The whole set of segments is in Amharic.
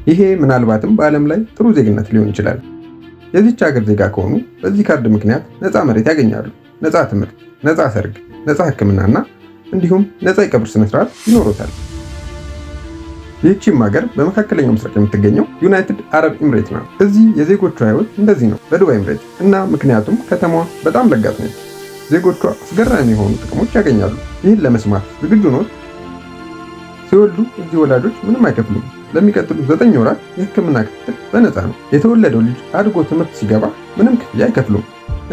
ይሄ ምናልባትም በዓለም ላይ ጥሩ ዜግነት ሊሆን ይችላል። የዚች ሀገር ዜጋ ከሆኑ በዚህ ካርድ ምክንያት ነፃ መሬት ያገኛሉ፣ ነፃ ትምህርት፣ ነፃ ሰርግ፣ ነፃ ሕክምናና እንዲሁም ነፃ የቀብር ስነስርዓት ይኖሩታል። ይህቺም ሀገር በመካከለኛው ምስራቅ የምትገኘው ዩናይትድ አረብ ኤምሬት ናት። እዚህ የዜጎቿ ህይወት እንደዚህ ነው በዱባይ ኤምሬት እና ምክንያቱም ከተማዋ በጣም ለጋስ ነች። ዜጎቿ አስገራሚ የሆኑ ጥቅሞች ያገኛሉ። ይህን ለመስማት ዝግጁ ኖት? ሲወልዱ እዚህ ወላጆች ምንም አይከፍሉም። ለሚቀጥሉት 9 ወራት የህክምና ክትትል በነፃ ነው። የተወለደው ልጅ አድጎ ትምህርት ሲገባ ምንም ክፍያ አይከፍሉም።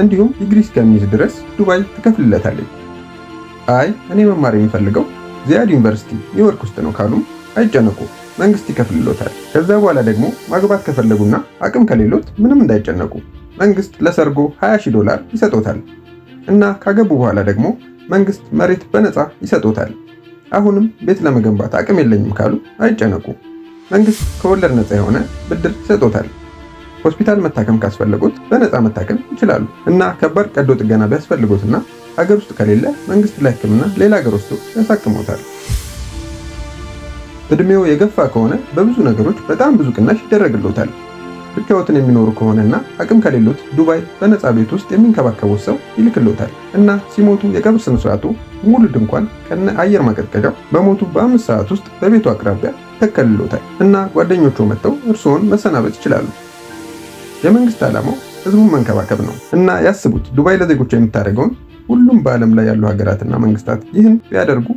እንዲሁም ዲግሪ እስከሚይዝ ድረስ ዱባይ ትከፍልለታለች። አይ እኔ መማር የሚፈልገው ዚያድ ዩኒቨርሲቲ ኒውዮርክ ውስጥ ነው ካሉም አይጨነቁ፣ መንግስት ይከፍልሎታል። ከዛ በኋላ ደግሞ ማግባት ከፈለጉና አቅም ከሌሎት ምንም እንዳይጨነቁ መንግስት ለሰርጎ $20,000 ይሰጦታል እና ካገቡ በኋላ ደግሞ መንግስት መሬት በነፃ ይሰጦታል። አሁንም ቤት ለመገንባት አቅም የለኝም ካሉ አይጨነቁ፣ መንግስት ከወለድ ነፃ የሆነ ብድር ይሰጦታል። ሆስፒታል መታከም ካስፈለጉት በነፃ መታከም ይችላሉ እና ከባድ ቀዶ ጥገና ቢያስፈልጉትና ሀገር ውስጥ ከሌለ መንግስት ለህክምና ሌላ ሀገር ወስዶ ያሳክሞታል። እድሜው የገፋ ከሆነ በብዙ ነገሮች በጣም ብዙ ቅናሽ ይደረግሎታል። ብቻዎትን የሚኖሩ ከሆነና አቅም ከሌሎት ዱባይ በነፃ ቤት ውስጥ የሚንከባከቡት ሰው ይልክሎታል እና ሲሞቱ የቀብር ስነ ስርዓቱ ሙሉ ድንኳን ከነ አየር ማቀዝቀዣው በሞቱ በ5 ሰዓት ውስጥ በቤቱ አቅራቢያ ይተከልሎታል እና ጓደኞቹ መጥተው እርስዎን መሰናበት ይችላሉ። የመንግስት ዓላማው ህዝቡን መንከባከብ ነው እና ያስቡት፣ ዱባይ ለዜጎቿ የምታደርገውን ሁሉም በዓለም ላይ ያሉ ሀገራትና መንግስታት ይህን ቢያደርጉ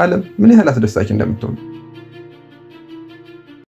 ዓለም ምን ያህል አስደሳች እንደምትሆን።